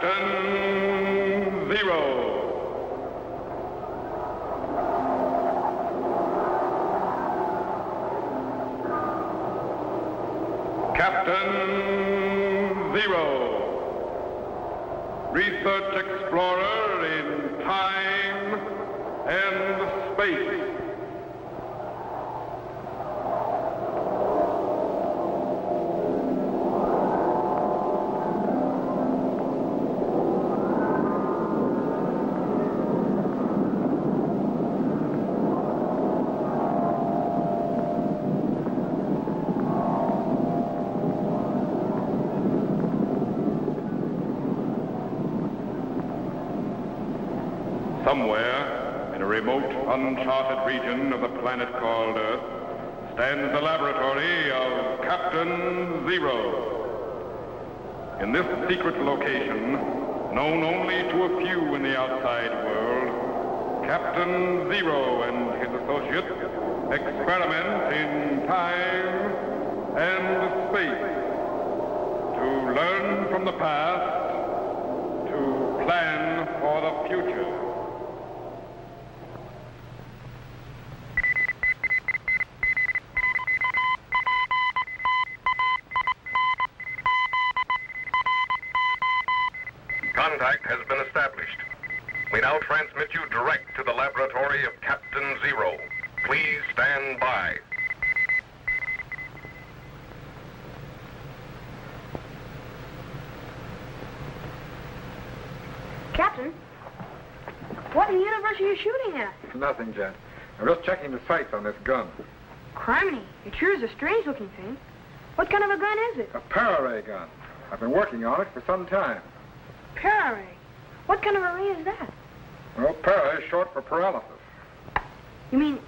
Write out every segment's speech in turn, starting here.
Captain Zero. Captain Zero, research explorer in time and space. Somewhere in a remote, uncharted region of the planet called Earth stands the laboratory of Captain Zero. In this secret location, known only to a few in the outside world, Captain Zero and his associates experiment in time and space to learn from the past, to plan for the future. Contact has been established. We now transmit you direct to the laboratory of Captain Zero. Please stand by. Captain, what in the universe are you shooting at? Nothing, Jet. I'm just checking the sights on this gun. Criminy, it sure is a strange-looking thing. What kind of a gun is it? A para-ray gun. I've been working on it for some time. Para-ray. What kind of a ray is that? Well, para is short for paralysis. You mean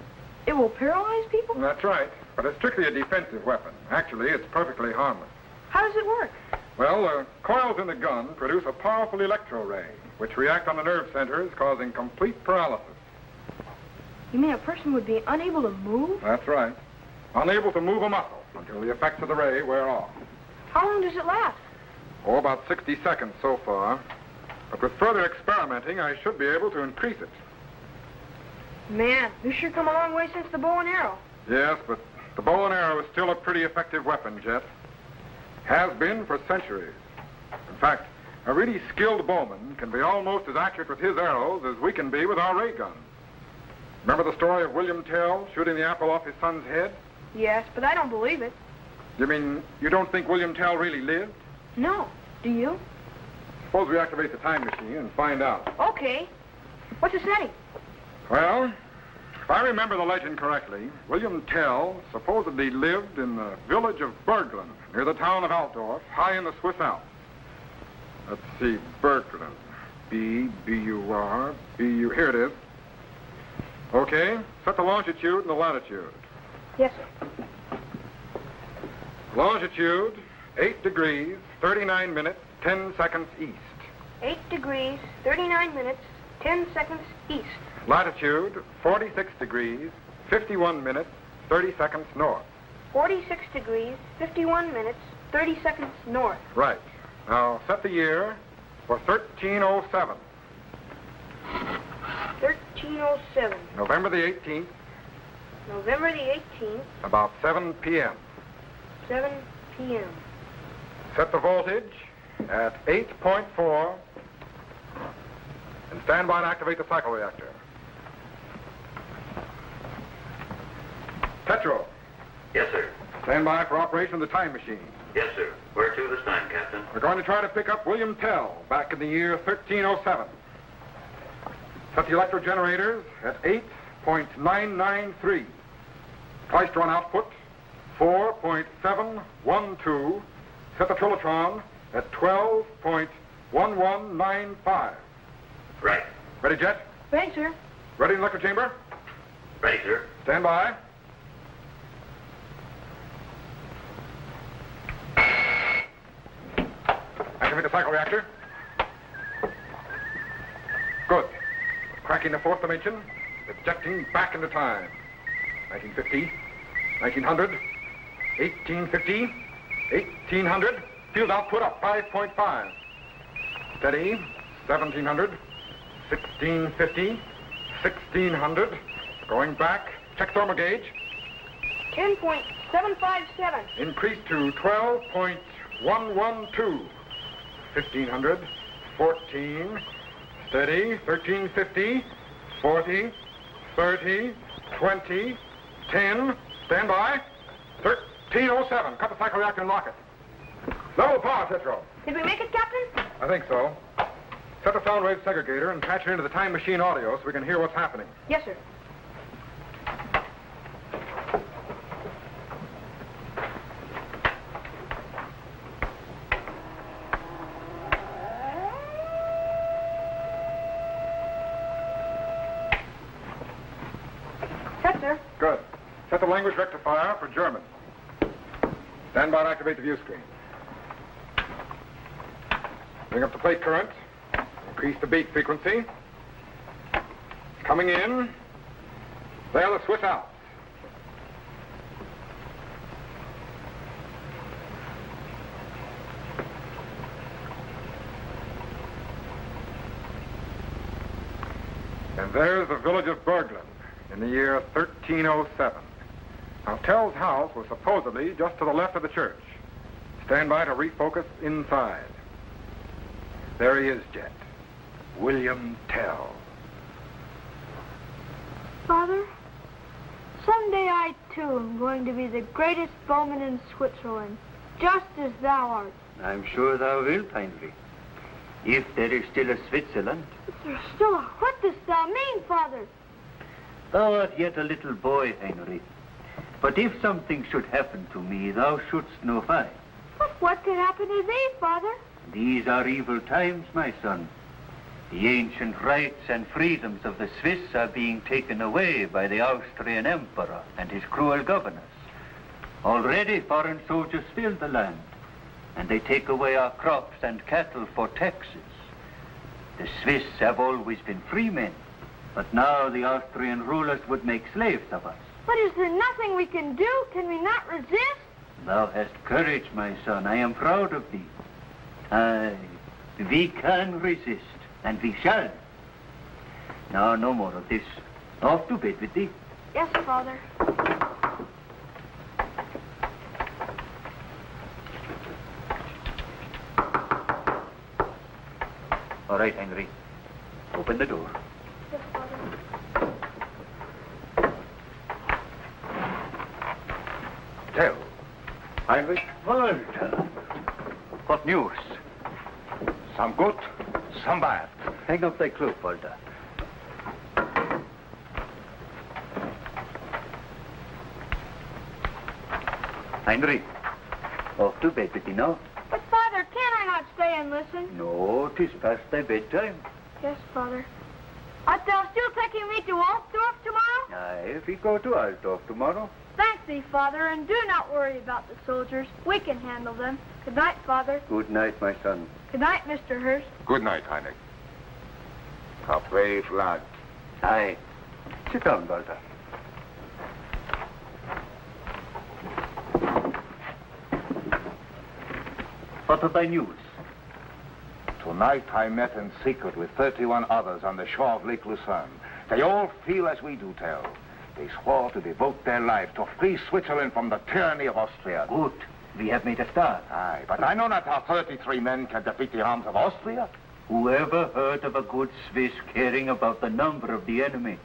it will paralyze people? That's right, but it's strictly a defensive weapon. Actually, it's perfectly harmless. How does it work? Well, the coils in the gun produce a powerful electro-ray, which react on the nerve centers, causing complete paralysis. You mean a person would be unable to move? That's right. Unable to move a muscle until the effects of the ray wear off. How long does it last? Oh, about 60 seconds so far. But with further experimenting, I should be able to increase it. Man, you sure come a long way since the bow and arrow. Yes, but the bow and arrow is still a pretty effective weapon, Jet. Has been for centuries. In fact, a really skilled bowman can be almost as accurate with his arrows as we can be with our ray guns. Remember the story of WilliamTell shooting the apple off his son's head? Yes, but I don't believe it. You mean you don't think WilliamTell really lived? No. Do you? Suppose we activate the time machine and find out. Okay. What's the setting? Well, if I remember the legend correctly, WilliamTell supposedly lived in the village of Berglund, near the town of Altdorf, high in the Swiss Alps. Let's see, Berglund. B-U-R-B-U... Here it is. Okay, set the longitude and the latitude. Yes, sir. Longitude, 8 degrees, 39 minutes, 10 seconds east. 8 degrees, 39 minutes, 10 seconds east. Latitude, 46 degrees, 51 minutes, 30 seconds north. 46 degrees, 51 minutes, 30 seconds north. Right. Now, set the year for 1307. 1307. November the 18th, November the 18th, about 7 p.m. 7 p.m. Set the voltage at 8.4 and stand by to activate the cycle reactor. Petro, Yes, sir. stand by for operation of the time machine. Yes, sir. Where to this time, Captain? We're going to try to pick up WilliamTell back in the year 1307. Set the electrogenerators at 8.993. Twice run output, 4.712. Set the trilotron at 12.1195. Right. Ready, Jet? Ready, sir. Ready in the electro chamber? Ready, sir. Stand by. Activate the cycle reactor. Good. Cracking the fourth dimension, ejecting back into time. 1950, 1900, 1850, 1800. Field output up 5.5. Steady. 1,700. 1,650. 1,600. Going back. Check thermal gauge. 10.757. Increase to 12.112. 1,500. 14. Steady. 1,350. 40. 30. 20. 10. Stand by. 1307. Cut the cycle reactor and lock it. Level power, Tetro. Did we make it, Captain? I think so. Set the sound wave segregator and patch it into the time machine audio so we can hear what's happening. Yes, sir. Set, sir. Good. Set the language rectifier for German. Stand by to activate the view screen. Bring up the plate current. Increase the beat frequency. Coming in. There, the Swiss Alps. And there's the village of Berglund in the year 1307. Now, Tell's house was supposedly just to the left of the church. Stand by to refocus inside. There he is, Jet. WilliamTell. Father, someday I, too, am going to be the greatest bowman in Switzerland, just as thou art. I'm sure thou wilt, Heinrich. If there is still a Switzerland. But there's still a... What dost thou mean, Father? Thou art yet a little boy, Heinrich. But if something should happen to me, thou shouldst know why. But what could happen to thee, Father? These are evil times, my son. The ancient rights and freedoms of the Swiss are being taken away by the Austrian Emperor and his cruel governors. Already foreign soldiers fill the land, and they take away our crops and cattle for taxes. The Swiss have always been free men, but now the Austrian rulers would make slaves of us. But is there nothing we can do? Can we not resist? Thou hast courage, my son. I am proud of thee. Aye, we can resist, and we shall. Now, no more of this. Off to bed with thee. Yes, Father. All right, Henry. Open the door. Yes, Father. Tell. Heinrich? Walter. What news? Some good, some bad. Hang up thy cloak, Walter. Heinrich, off to bed with thee now. But, Father, can I not stay and listen? No, 'tis past thy bedtime. Yes, Father. Art thou still taking me to Altdorf tomorrow? Aye, we go to Altdorf tomorrow. Thank thee, Father, and do not worry about the soldiers. We can handle them. Good night, Father. Good night, my son. Good night, Mr. Hurst. Good night, Heinrich. A brave lad. Aye. Sit down, Walter. What of thy news? Tonight I met in secret with 31 others on the shore of Lake Lucerne. They all feel as we do, Tell. They swore to devote their lives to free Switzerland from the tyranny of Austria. Good. We have made a start. Aye, but I know not how 33 men can defeat the arms of Austria. Whoever heard of a good Swiss caring about the number of the enemy?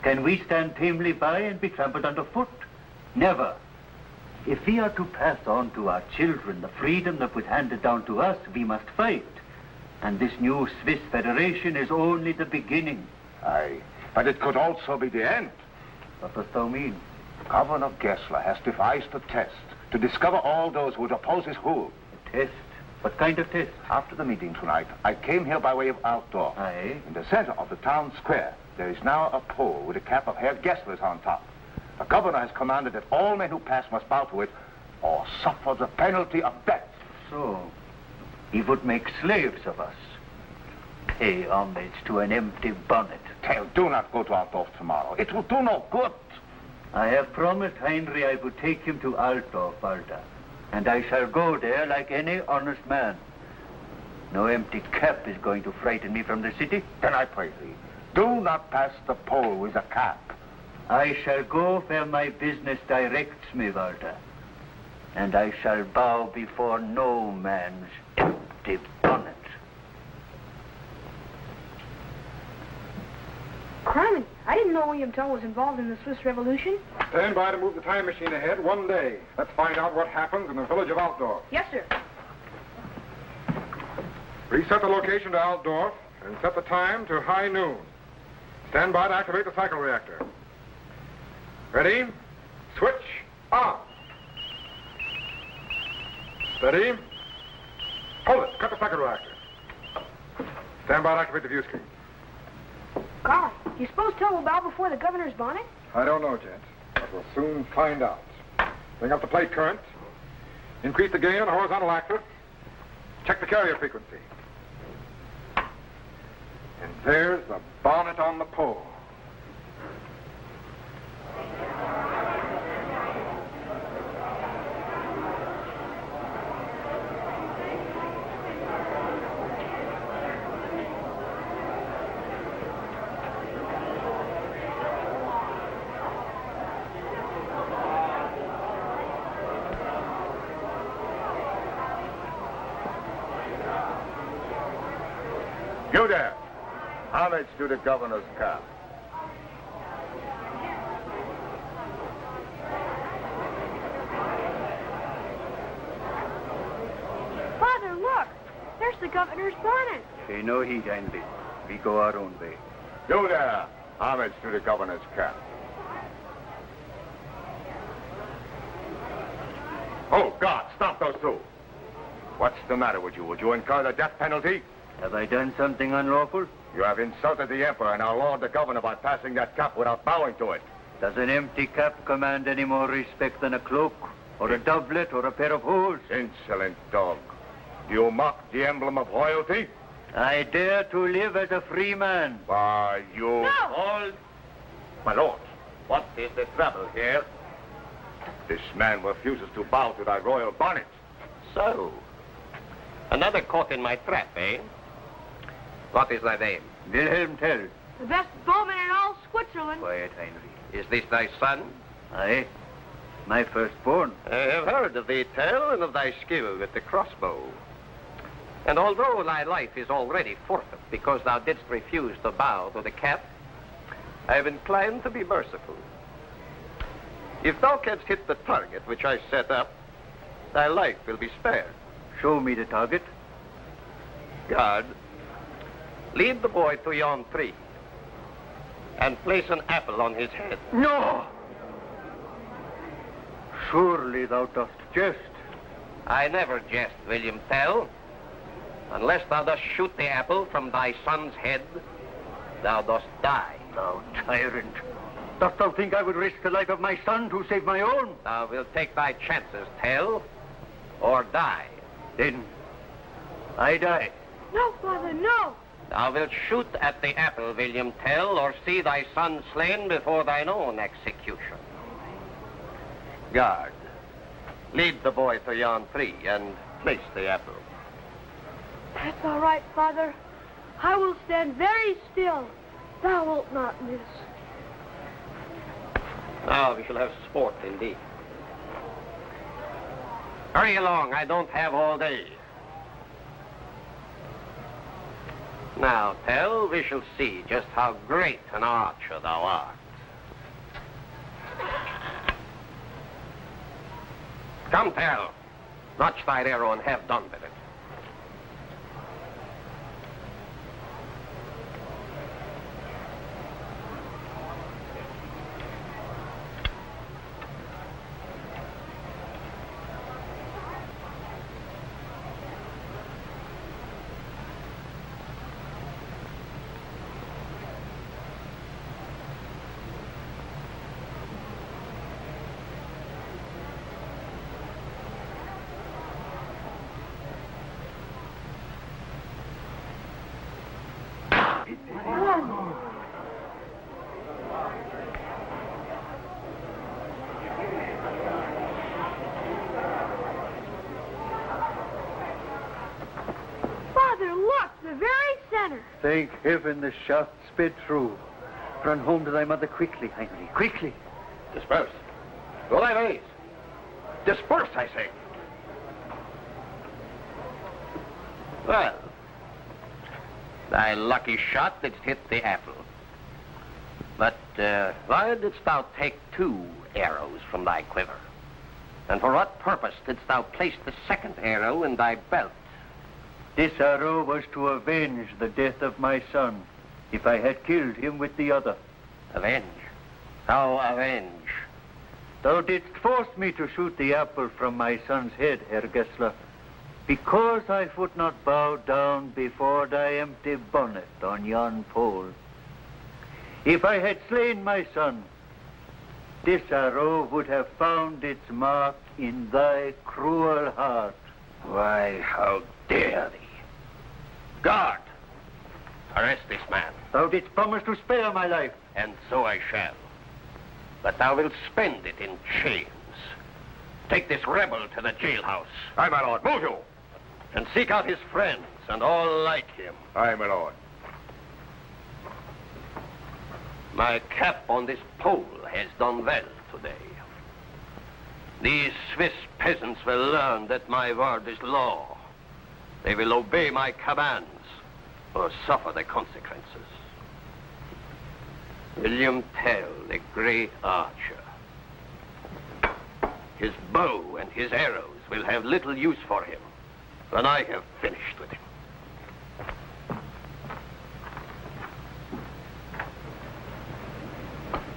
Can we stand tamely by and be trampled underfoot? Never. If we are to pass on to our children the freedom that was handed down to us, we must fight. And this new Swiss Federation is only the beginning. Aye, but it could also be the end. What dost thou mean? Governor Gessler has devised a test to discover all those who would oppose his rule. A test? What kind of test? After the meeting tonight, I came here by way of Altdorf. Aye. In the center of the town square, there is now a pole with a cap of Herr Gessler's on top. The governor has commanded that all men who pass must bow to it or suffer the penalty of death. So, he would make slaves of us. Pay homage to an empty bonnet. Tell, do not go to Altdorf tomorrow. It will do no good. I have promised Heinrich I would take him to Altdorf, Walter. And I shall go there like any honest man. No empty cap is going to frighten me from the city. Then I pray thee, do not pass the poll with a cap. I shall go where my business directs me, Walter. And I shall bow before no man's empty bonnet. Criminy, I didn't know WilliamTell was involved in the Swiss Revolution. Stand by to move the time machine ahead one day. Let's find out what happens in the village of Altdorf. Yes, sir. Reset the location to Altdorf and set the time to high noon. Stand by to activate the cycle reactor. Ready? Switch on. Steady. Hold it. Cut the cycle reactor. Stand by to activate the view screen. Golly, you suppose Tell will bow before the governor's bonnet? I don't know, gents, but we'll soon find out. Bring up the plate current. Increase the gain on the horizontal axis. Check the carrier frequency. And there's the bonnet on the pole. You there. Homage to the governor's cap. Father, look. There's the governor's bonnet. Pay no heed, Heinrich. We go our own way. You there. Homage to the governor's cap. Oh, God, stop those two. What's the matter with you? Would you incur the death penalty? Have I done something unlawful? You have insulted the emperor and our lord the governor by passing that cap without bowing to it. Does an empty cap command any more respect than a cloak, or a doublet, or a pair of hose? Insolent dog. Do you mock the emblem of royalty? I dare to live as a free man. Why, you... No! Hold. My lord, what is the trouble here? This man refuses to bow to thy royal bonnet. So, another caught in my trap, eh? What is thy name? WilliamTell. The best bowman in all Switzerland. Quiet, Heinrich. Is this thy son? Aye. My firstborn. I have heard of thee, Tell, and of thy skill with the crossbow. And although thy life is already forfeit because thou didst refuse to bow to the cap, I am inclined to be merciful. If thou canst hit the target which I set up, thy life will be spared. Show me the target. Guard, lead the boy to yon tree and place an apple on his head. No! Surely thou dost jest. I never jest, WilliamTell. Unless thou dost shoot the apple from thy son's head, thou dost die. Thou tyrant. Dost thou think I would risk the life of my son to save my own? Thou wilt take thy chances, Tell, or die. Then I die. No, Father, no. Thou wilt shoot at the apple, WilliamTell, or see thy son slain before thine own execution. Guard, lead the boy to yon tree and place the apple. That's all right, Father. I will stand very still. Thou wilt not miss. Now we shall have sport indeed. Hurry along, I don't have all day. Now, Tell, we shall see just how great an archer thou art. Come, Tell. Notch thy arrow and have done with it. Thank heaven the shaft sped through. Run home to thy mother quickly, Heinrich, quickly. Disperse. Go thy ways. Disperse, I say. Well, thy lucky shot didst hit the apple. But why didst thou take 2 arrows from thy quiver? And for what purpose didst thou place the second arrow in thy belt? This arrow was to avenge the death of my son, if I had killed him with the other. Avenge? How avenge? Thou didst force me to shoot the apple from my son's head, Herr Gessler, because I would not bow down before thy empty bonnet on yon pole. If I had slain my son, this arrow would have found its mark in thy cruel heart. Why, how dare thee? Guard! Arrest this man. Thou didst promise to spare my life. And so I shall. But thou wilt spend it in chains. Take this rebel to the jailhouse. Aye, my lord. Move you. And seek out his friends and all like him. Aye, my lord. My cap on this pole has done well today. These Swiss peasants will learn that my word is law. They will obey my commands or suffer the consequences. WilliamTell, the great archer. His bow and his arrows will have little use for him when I have finished with him.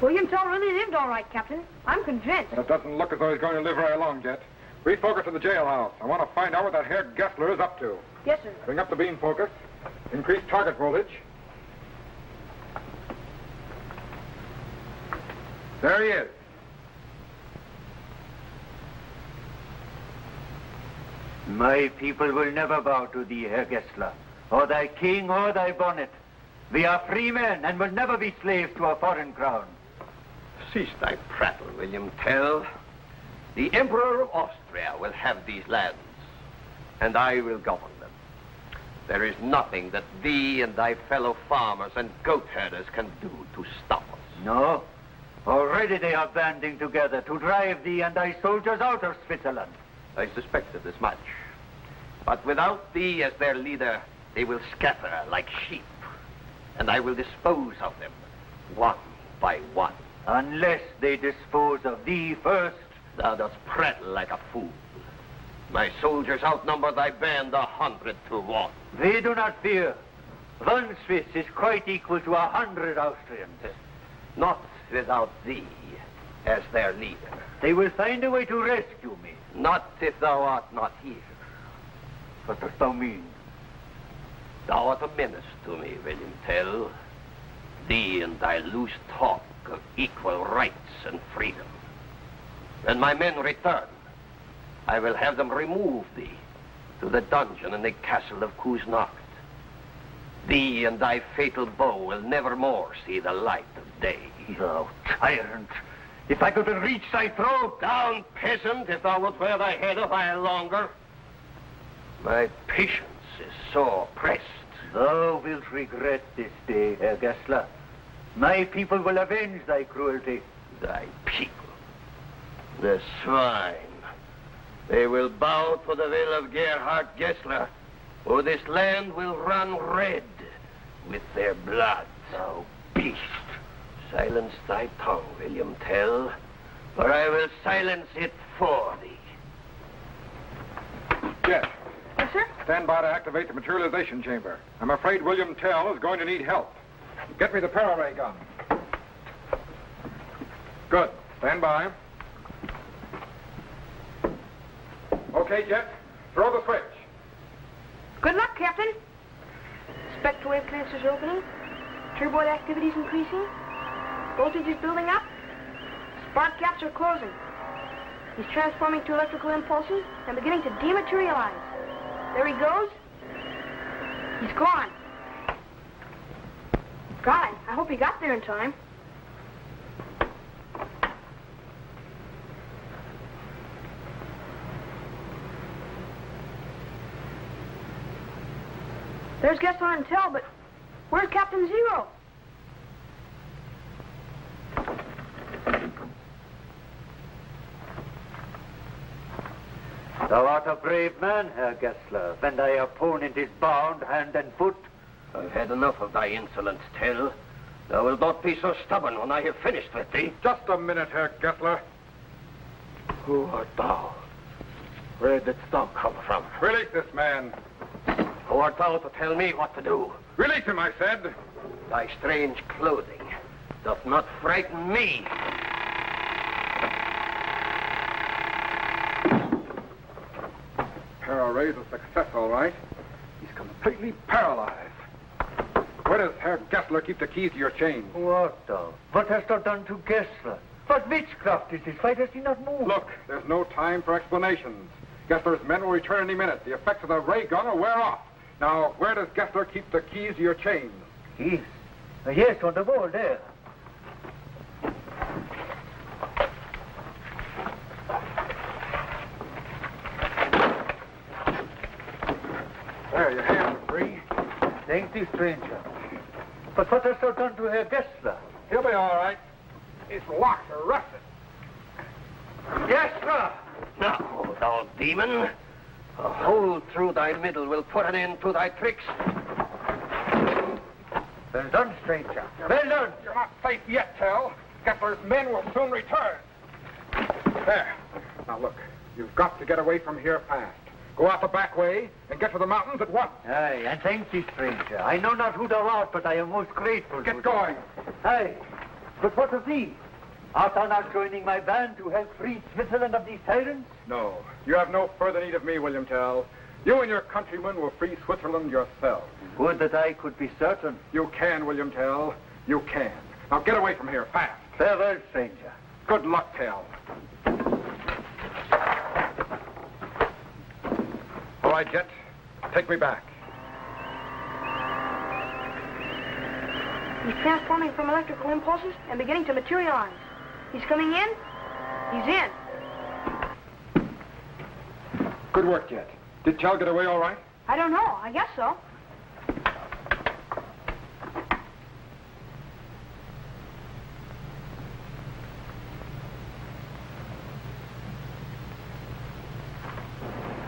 WilliamTell really lived all right, Captain. I'm convinced. It doesn't look as though he's going to live very long, Jet. Refocus to the jailhouse. I want to find out what that Herr Gessler is up to. Yes, sir. Bring up the beam focus. Increase target voltage. There he is. My people will never bow to thee, Herr Gessler, or thy king or thy bonnet. We are free men and will never be slaves to a foreign crown. Cease thy prattle, WilliamTell. The Emperor of Austria will have these lands, and I will govern them. There is nothing that thee and thy fellow farmers and goat herders can do to stop us. No. Already they are banding together to drive thee and thy soldiers out of Switzerland. I suspected as much. But without thee as their leader, they will scatter like sheep, and I will dispose of them one by one. Unless they dispose of thee first. Thou dost prattle like a fool. My soldiers outnumber thy band 100 to 1. They do not fear. 1 Swiss is quite equal to 100 Austrians. Not without thee as their leader. They will find a way to rescue me. Not if thou art not here. What dost thou mean? Thou art a menace to me, WilliamTell. Thee and thy loose talk of equal rights and freedom. When my men return, I will have them remove thee to the dungeon in the castle of Kuznacht. Thee and thy fatal bow will never more see the light of day. Thou tyrant! If I could reach thy throat! Down, peasant, if thou wilt wear thy head a while longer. My patience is sore pressed. Thou wilt regret this day, Herr Gessler. My people will avenge thy cruelty. Thy people? The swine. They will bow to the will of Gerhard Gessler, or this land will run red with their blood. Thou beast! Silence thy tongue, WilliamTell, for I will silence it for thee. Jet, Yes, sir? stand by to activate the materialization chamber. I'm afraid WilliamTell is going to need help. Get me the pararay gun. Good. Stand by. Okay, Jet. Throw the switch. Good luck, Captain. Spectrowave cancers opening. Turboid activity's increasing. Voltage is building up. Spark gaps are closing. He's transforming to electrical impulses and beginning to dematerialize. There he goes. He's gone. God, I hope he got there in time. There's Gessler and Tell, but Where's Captain Zero? Thou art a brave man, Herr Gessler, when thy opponent is bound hand and foot. I've had enough of thy insolence, Tell. Thou wilt not be so stubborn when I have finished with thee. Just a minute, Herr Gessler. Who art thou? Where didst thou come from? Release this man. Who art thou to tell me what to do? Release him, I said. Thy strange clothing doth not frighten me. Para-ray's a success, all right. He's completely paralyzed. Where does Herr Gessler keep the keys to your chain? What thou? What hast thou done to Gessler? What witchcraft is this? Why does he not move? Look, there's no time for explanations. Gessler's men will return any minute. The effects of the ray gun will wear off. Now, where does Gessler keep the keys to your chain? Keys? Yes, on the wall there. There, your hands are free. Thank thee, stranger. But what hast thou done to Herr Gessler? He'll be all right. His lock's arrested. Gessler! Now, thou demon, a hole through thy middle will put an end to thy tricks. Well done, stranger. Well done. You're not safe yet, Tell. Gessler's men will soon return. There. Now, look, you've got to get away from here fast. Go out the back way and get to the mountains at once. Aye, and thank thee, stranger. I know not who thou art, but I am most grateful to Get thee. going. Aye, but what of thee? Art thou not joining my band to help free Switzerland of these tyrants? No, you have no further need of me, WilliamTell. You and your countrymen will free Switzerland yourselves. Would that I could be certain. You can, WilliamTell. You can. Now get away from here, fast. Farewell, stranger. Good luck, Tell. All right, Jet. Take me back. He's transforming from electrical impulses and beginning to materialize. He's coming in. He's in. Good work, Jet. Did Tell get away all right? I don't know. I guess so.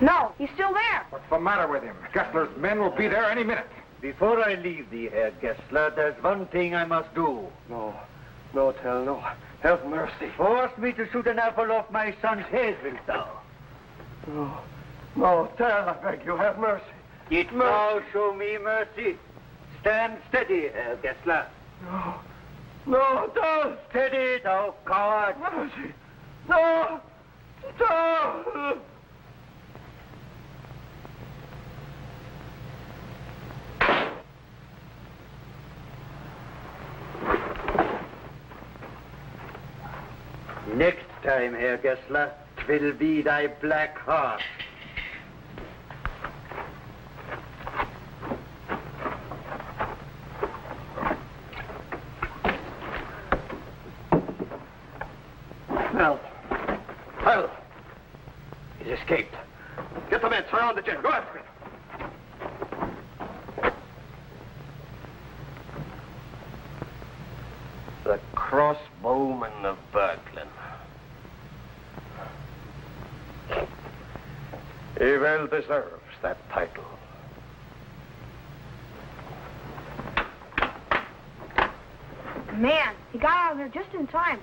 No, he's still there. What's the matter with him? Gessler's men will be there any minute. Before I leave thee, Herr Gessler, there's one thing I must do. No, Tell, no. Have mercy. Force me to shoot an apple off my son's head, wilt thou? No, Tell, I beg you, have mercy. It now show me mercy. Stand steady, Herr Gessler. No, Tell. Steady, thou coward. Mercy. No, Tell. Next time, Herr Gessler, 'twill be thy black heart. Well, he's escaped. Get the men, surround the jet. Go after him. The crossbowman of Berkeley. He well deserves that title. Man, he got out of there just in time.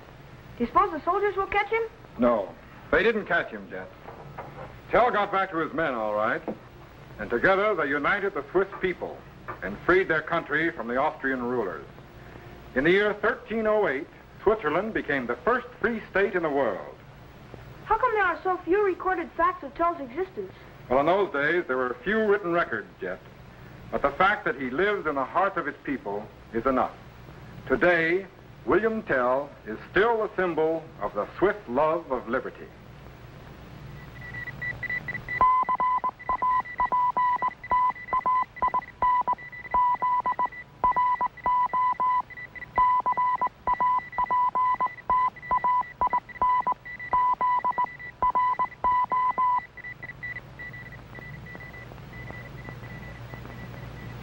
Do you suppose the soldiers will catch him? No, they didn't catch him, Jet. Tell got back to his men, all right. And together they united the Swiss people and freed their country from the Austrian rulers. In the year 1308, Switzerland became the first free state in the world. How come there are so few recorded facts of Tell's existence? Well, in those days, there were few written records, Jet. But the fact that he lives in the hearts of his people is enough. Today, WilliamTell is still a symbol of the Swiss love of liberty.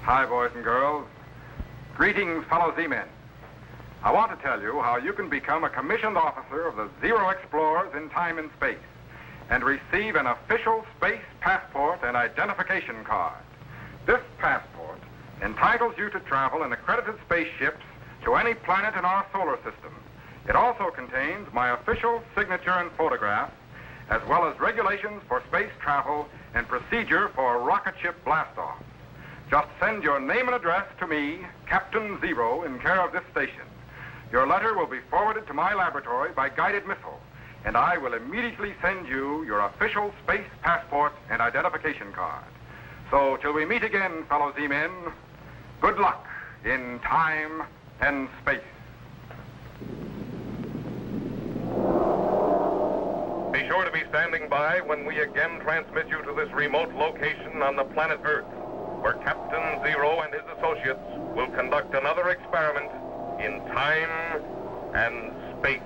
Hi, boys and girls. Greetings, fellow Z-men. I want to tell you how you can become a commissioned officer of the Zero Explorers in time and space and receive an official space passport and identification card. This passport entitles you to travel in accredited spaceships to any planet in our solar system. It also contains my official signature and photograph, as well as regulations for space travel and procedure for rocket ship blastoff. Just send your name and address to me, Captain Zero, in care of this station. Your letter will be forwarded to my laboratory by guided missile, and I will immediately send you your official space passport and identification card. So, till we meet again, fellow Z-men, good luck in time and space. Be sure to be standing by when we again transmit you to this remote location on the planet Earth, where Captain Zero and his associates will conduct another experiment in time and space.